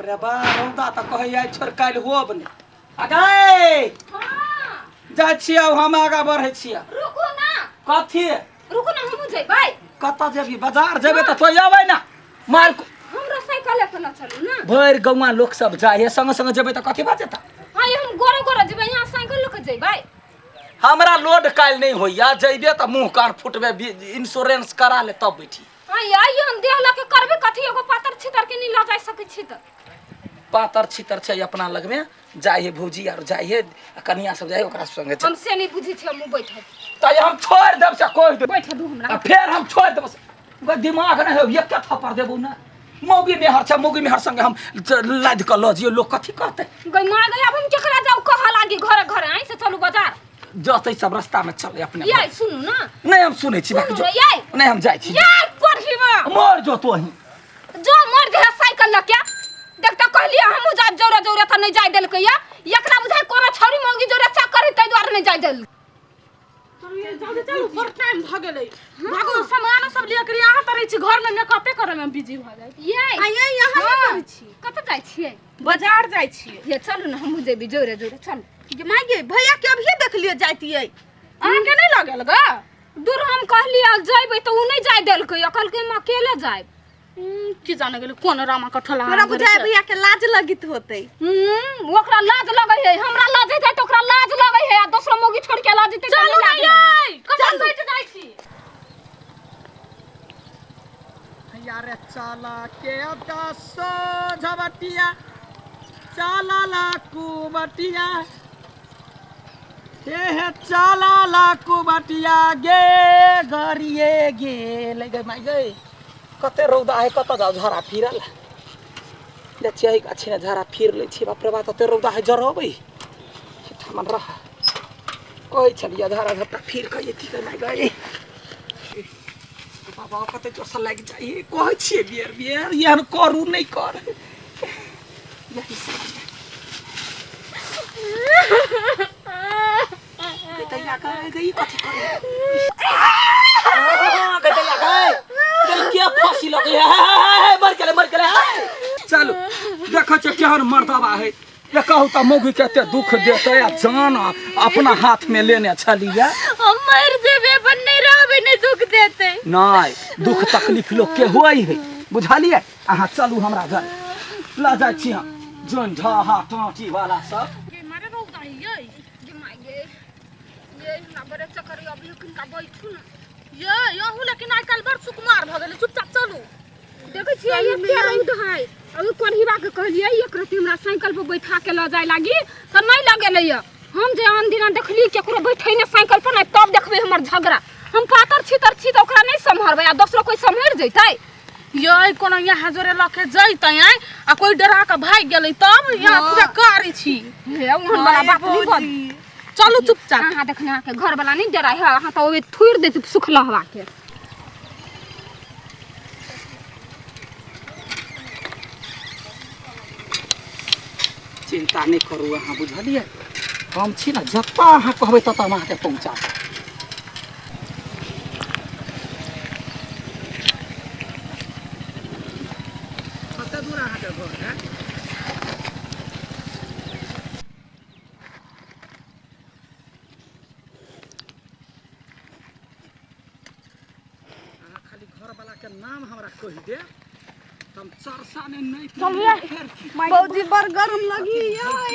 अरे बा रौदा त कहै आइ छोड़ काल होब ने अगे हां जा छियै हम आगा बढ़ै छियै रुकू ना कथी रुकू ना हम जेबै कत जेबी बाजार जेबे त तोय आबै ना मार हमरा साइकिल पे ना चलू ना भर गौवा लोक सब जाय संग संग जेबे त कथी बात जेता हां हम गोरे गोरे जेबै यहां साइकिल लेके जेबै हमरा लोड काल नहीं होइया जइबे त मुंह कान फुटबे इंश्योरेंस करा ले तब बैठी हां याई हम देहला के करबे कथी एगो पातर छितर के नहीं ल जाय सकै छी त पातर छितर छै अपना लग में जाइए भौजी और जाइए कन्या सब जाइए ओकरा संगे हम से नहीं बुझी छी हम बैठब त हम छोड़ देब से कोइ दे बैठ दू हमरा फिर हम छोड़ देब से दिमाग नहीं हो एक थप्पड़ देबू ना मौगी मेहर छ मौगी मेहर संगे हम लाद क ल जियो लोग कथी करते गई मार गई अब हम केकरा जाऊ कह लागी घरे घरे आई से चलू बाजार जतै सब रास्ता में चले अपने याई सुनू ना नहीं हम सुनै छी बाकी जो याई नहीं हम जाय छी याई पढ़ी में मोर जो तो ही जो मर जे साइकिल लके देखता कहलिए हम जा जोरे जोरे त नहीं जाय देल के या एकरा बुझाय कोनो छौरी मौगी जोरे चक्कर तै द्वारा नहीं जाय देल चलू बड़ टाइम भ गेलै भागो सामान सब ले के यहाँ तरै छी घर में मेकअपे करे में बिजी भ जाय ये यहाँ नहीं करै छी कत जाय छियै बाजार जाय छी ये चलू ना हम जेबी जोरे जोरे चल ये माय गे भैया के अभी देख लिए जातियै अहाँ के नहीं लागल ग दूर हम कहलिए जइबै त उ नहीं जाय देल के अकल के हम अकेले जाय की जाने गेल कोन रामा कठला हमरा बुझाय भैया के लाज लगित होतै ओकरा लाज लगै है हमरा लाज है त ओकरा लाज लगै है आ दूसरा मौगी छोड़ के लाज देते चलू ना याई कतऽ बैठ जाय छी यारे चला के दसो झबटिया चला ला कुबटिया हे चला ला कुबटिया गे गरिए गे ले गए माई गए कते रौदा है कत जाओ झरा फिरल ले छियै गाछी ने झरा फिर ले छी बाप रे बाप तते रौदा है जरबै ठमन रह कोई चलिया झरा झपटा फिर के येती के माई गए बाबा कते जोर लाग जाई कहै छियै बियर बियर एहन करू नहीं कर यही से गैया गई कथी करे गैया गई क्या फांसी लगे है मर गेले चलो देखो छ केहन मर्दबा है ये कहू त मौगी केते दुख देते आ जान अपना हाथ में लेने छलिया हम मर जेबे पर नहीं रहबे नहीं दुख देते नहीं दुख तकलीफ लोग के होई है बुझालिए अहाँ चलू हमरा घर ला जाय छी हम जोन ढहा टाटी वाला सब के मारे रौदा ये जे माय गे ये ना बड़े चक्कर अब लेकिन का बैठू ना ये यहू लेकिन आइ काल बड़ सुकुमार भ गेलै चुपचाप चलू देखै छियै ये के रौद है अब कोनहिबा के कहलिए एक रति हमरा साइकिल पे बैठा के ल जाय लागी त नहीं लगेलै हम जे आन दिना देखली केकरो बैठै ने साइकिल पर नहीं तब देखबे हमर झगड़ा हम पातर छितर छी त ओकरा नहीं संभारबै आ दोसरो कोई संभार जैतै ये कोनो यहाँ जोरे लके जइतै आई आ कोई डरा के भाग गेलै तब यहाँ पूरा करै छी हे उहन वाला बात नहीं कर चलू चुपचाप अहाँ देखने के घर वाला नहीं डराय है अहाँ त ओबे थुर देत सुखला हवा के चिंता नहीं करू अहाँ बुझलिए हम छी ना जत्ता अहाँ कहबै तत्ता हम अहाँके पहुँचा कते दूर अहाँके घर है अहाँ खाली घर वाला के नाम हमरा कहि दे हम चरसा ने नहीं चलू बौजी बड़ गरम लगी याई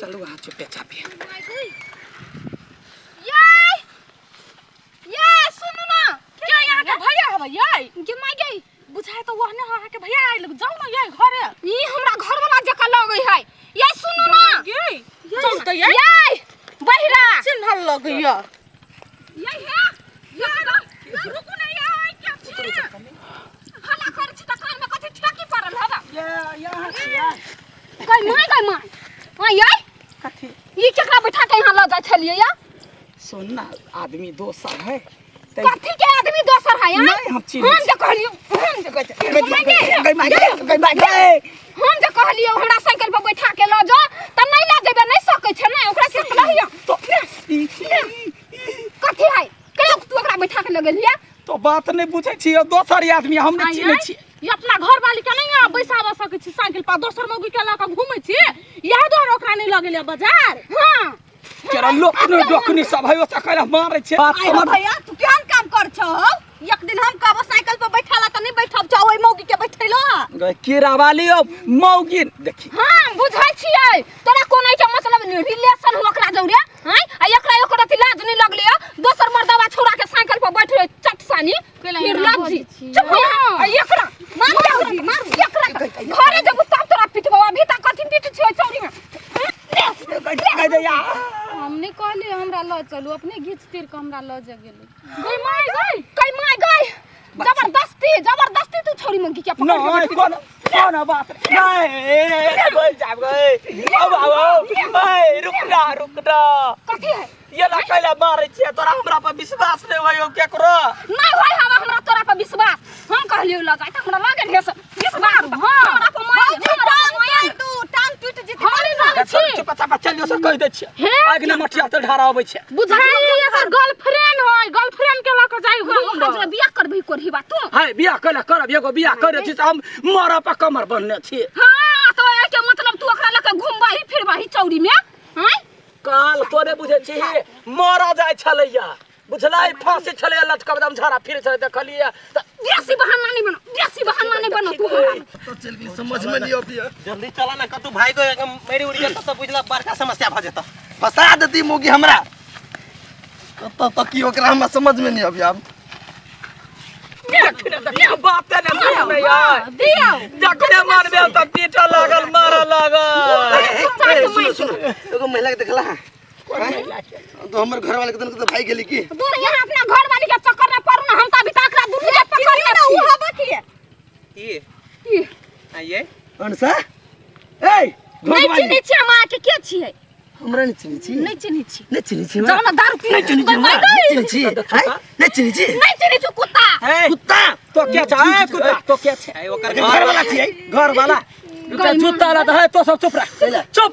चलो वहाँ चुपे चापे याय याय सुनु ना क्या यहाँ के भैया हबै याई के माय गई बुझाय त वहने अहाँ के भैया आइल जाऊ ना याई घरे ई हमरा घर वाला जका लगै है याय सुनु ना गे चल त याई याय बहिरा चिन्हल लगैया याय है याय रुकु ना याय क्या छी हला कर छी त कान में कथि ठेकी पड़ल हवा ये यहाँ छिया गई माय हां याय कथी ई केकरा बैठा के यहां ल जा छलिए या सुन ना आदमी दोसर है कथी के आदमी दोसर है यार नहीं हम चिन्ह हम जे कहलियो हम जे गई हम जे कहलियो हमरा साइकिल पर बैठा के ल जा त नहीं ला जेबे नहीं सकै छै नहीं ओकरा से कहियो तो कथी है के तू ओकरा बैठा के लगेलिया तो बात नहीं बुझे छी दोसर आदमी हम नहीं चिन्ह छी ये अपना घर वाली के नहीं आ बैसाब सकै छी साइकिल पर दोसर मौगी के लक घुमै छी यह दोर ओकरा नहीं लगेले बाजार। हां केरा लोकनी सब है ओता कहला मारै छै बात समझ। भैया तू केहन काम कर छौ? एक दिन हम कहब साइकिल पर बैठाला त नहीं बैठब छौ ओइ मौगी के बैठैलो। केरा वाली मौगी देखी हां बुझै छियै तोरा कोन है मतलब रिलेशन ओकरा जौरे हैं आ एकरा ओकरा ती लाज नहीं लगले दोसर मर्दवा छोरा के साइकिल पर बैठ रहे चटसानी फिर लज्जी चुप हो आ एकरा मार एकरा घरे जब तब तोरा पिटबो अभी तक कथि पिट छियै चौरी में कह दे यार। हम नहीं कहली हमरा ल चलू अपने घीच तीर के हमरा ल जा गेलै। गई माय गई जबरदस्ती तू छोरी मंगी के पकड़ नहीं कौन बात नहीं बोल जा गए अब रुक ना कथि है ये ला कहला मारै छै तोरा हमरा पर विश्वास नहीं होयो केकरो नहीं होय हमरा तोरा पर विश्वास हम कहलियो ल जाय त हमरा लागे ढेस विश्वास हमरा पर माय तू टांग टूट जेते। हमारी लागे छी चुप चाप चलियो से कह दे छै आग ने मटिया त ढारा आबै छै बुझाई एकर गर्लफ्रेंड होय गर्लफ्रेंड के लक जाई हमरा जरा बियाह करबी कोरही बात तू हाय बियाह कला करब एगो बियाह करे छी हम मरा पर कमर बनने छी। हां तो एके मतलब तू ओकरा लके घुमबाही फिरबाही चौरी में हैं काल तोरे बुझे छी मरा जाय छलैया बुझलाई फांसी छले लटकब दम झाड़ा फिर छले देखलिए त देसी बहाना नहीं बनो तू हमरा तो चल के समझ में नहीं आबिया। जल्दी चला ना कतु भाई को मेरी उड़ी जाता तो बुझला बड़का समस्या भ जाता। फसा देती मोगी हमरा कत तक की ओकरा हमरा समझ में नहीं आबिया। क्या बात है ना यार दियो जकरे मारबे त पीटा लागल मारा लागल सुनो एगो महिला के देखला तो हमर घर वाले के दिन तो भाई गेली की दूर यहाँ अपना घर वाली के चक्कर में पड़ ना हम त अभी तक दुनिया पकड़ ले छी उहा बकिए ये अनसा ए नहीं चिन्ह छी हम के के छियै हमरा नहीं चिन्ही छी नहीं चिन्ह छी नहीं चिन्ही छी जाओ ना दारू पी नहीं चिन्ही छी नहीं चिन्ही छी नहीं चिन्ही छी नहीं चिन्ह छी कुत्ता कुत्ता तो क्या छै कुत्ता तो क्या छै ओकर घर वाला छी घर वाला जूता ला है तो सब चुप रह चुप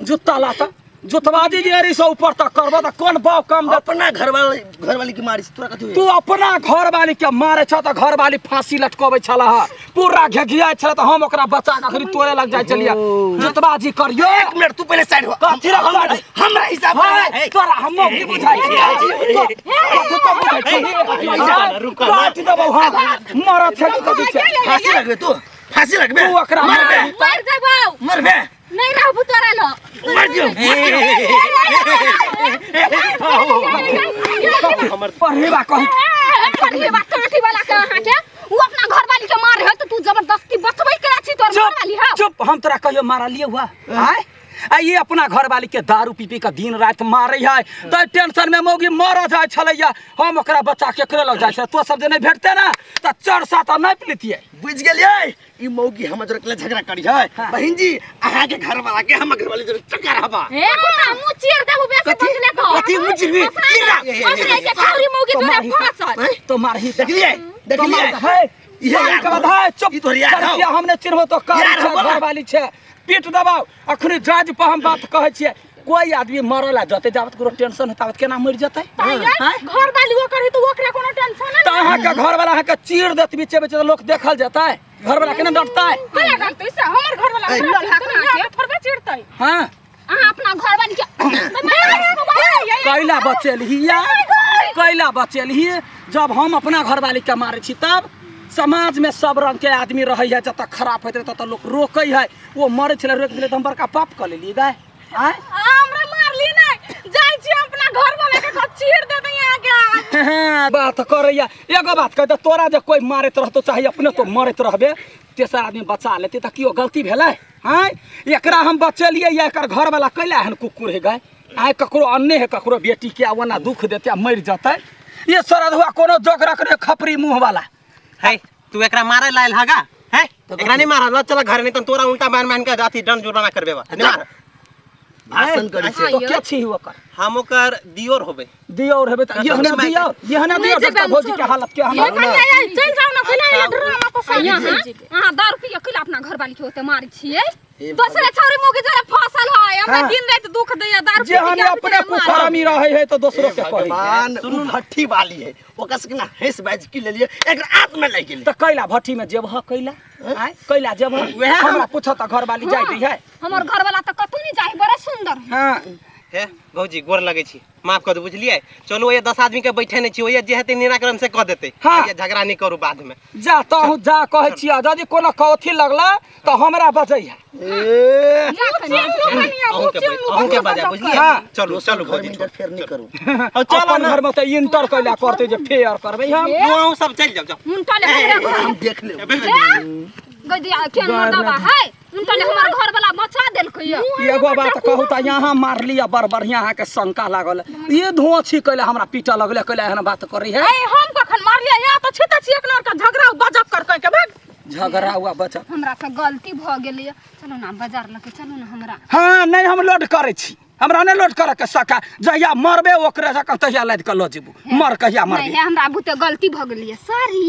जूता ला त जुतबाजी जे री से ऊपर तक करबो त कोन बाप काम दे अपना घर वाली की मारी तोरा कथि तू अपना घर वाली के मारे छ त घर वाली फांसी लटकावे छला पूरा घघिया छ त हम ओकरा बचा के आखिर तोरे लग जाय चलिया जुतबाजी करियो। एक मिनट तू पहले साइड हो कथि रे हमरा हिसाब है तोरा हम की बुझाई छै तो बुझाई छै रुक काट देबो हां मरत छै कथि छै फांसी लगबे तू फांसी लगबे तू ओकरा मर जाबो मरबे नहीं रहबू तोरा ल मर जियो हमर पढ़ेबा कहि पढ़ेबा काठी वाला के अहां के वो अपना घर वाली के मार है तो तू जबरदस्ती बचबै करा छी तोर घर वाली है चुप हम तोरा कहियो मारा लिए हुआ आय आ ये अपना घर वाली के दारू पी पी के दिन रात मारै है त टेंशन में मौगी मर जाय छलैया हम ओकरा बच्चा केकरे लग जाय छै तो सब जे नहीं भेटते ना त चर साथ नहीं पीतिए बुझ गेलिए ई मौगी हम जरा के झगड़ा करी है बहन जी अहा के घर वाला के हम घर वाली जरा चक्कर हबा ए कुत्ता मुंह चीर देबो बेसी बचले तो कथि मुचबी हमरे के छौरी मौगी तोरे फांसल तो मारही देखलिए है ये के बधाई चुप ई तोरी यार करके हमने चिन्हबो तो घर वाली छै पीट दबाओ अखनी जज पर हम बात कहै छियै कोई आदमी मरला जते जावत कोनो टेंशन होता केना मर जतै घर वाली ओकर ही तो ओकरा कोनो टेंशन त अहाँ के घर वाला अहाँ के चीर देत बीचे बीचे लोग देखल जतै घर वाला केना डरतै हमरा डरतै से हमर घर वाला लोल्हा के थोड़बे चिरतै। हां अहां अपना घर वाली के कैला बचेलही जब हम अपना घर वाली के मारे छी तब समाज में सब रंग के आदमी रहे है जत खराब होते तत लोग रोकै है वो मरे छले रोक दिले त हम बड़का पाप कर लेली गाय आय हमरा मारली नहीं जाय छी अपना घर वाला के चीर देतै यहां के बात करैया एगो बात कह त तोरा जे कोई मारत रहतो चाहे अपने तो मरत रहबे तेसर आदमी बचा लेते त कियो गलती भेलै हां एकरा हम बचेलिए या एकर घर वाला कैला हन कुकुर है गाय आय ककरो अन्ने है ककरो बेटी के वना दुख देते मर जतै ये सरधुआ कोनो जोग रखने खपरी मुंह वाला है तू एकरा मारे लायल हागा है एकरा नहीं मारा ल चल घर नहीं तो तोरा उल्टा मान के जाती दंड जुर्माना करबे बा नहीं मार भाषण करी छै तो क्या छी ओकर हम ओकर दियोर होबे दियोर हेबे त ये हना दियो जब भौजी के हालत के हम चल जाओ ना पहले ये ड्रामा को सही अहां दारू पी के अपना घर वाली के होते मारी छियै दूसरे छौरी मुगी जरा फसल है हमरा हाँ। दिन रात दुख दैया दारू जे हने अपने कुकरमी रहे है तो दूसरों के कही भगवान सुनु भट्ठी वाली है ओकरा से ना हेस बाज की ले लिए एक रात में लग गेली तो कैला भट्टी में जेबह कैला आय कैला जेबह वह हमरा पूछो त घर वाली जाई दी है हमर घर वाला तो कतौ नहीं जाए बड़ा सुंदर है हां हे भौजी गोर लगे छी माफ कर दो बुझलिए चलो ये 10 आदमी के बैठे नहीं छी ओए जे हेते निराकरण से कह देते हाँ। ये झगड़ा नहीं करू बाद में जा तो जा कहै छियै यदि कोनो कथी लगला तो हमरा बजैया अहूं के बजा बुझलिए हाँ। चलो चलो घर भौजी में इंटरफेयर नहीं करू अब चलो अपन ना घर में तो इंटर कैला करते जे फेयर करबै हम तू सब चल जाओ जाओ उनटा ले हमरे हम देख ले गदिया के मर्दावा है उनटा ले हमर घर वाला मचा देलकै एगो बात कहू त यहाँ मार लिया बड़ बढ़िया अहाँ के शंका लागल ये धुआं छिकैले हमरा पीटा लगले कैले एहन बात करी है ए हम कखन मार लिया यहाँ तो छिता छी एक नर का झगड़ा बजक कर के भाग झगड़ा हुआ बचा हमरा से गलती भ गेलै चलो ना बाजार लके चलो ना हमरा हाँ नहीं हम लोड करे छी हमरा नहीं लोड करे के सका जहिया मरबे ओकरे से तहिया लाद के ल जेबू मर कहिया नहीं मरबे है हमरा बुते गलती भ गेलै सॉरी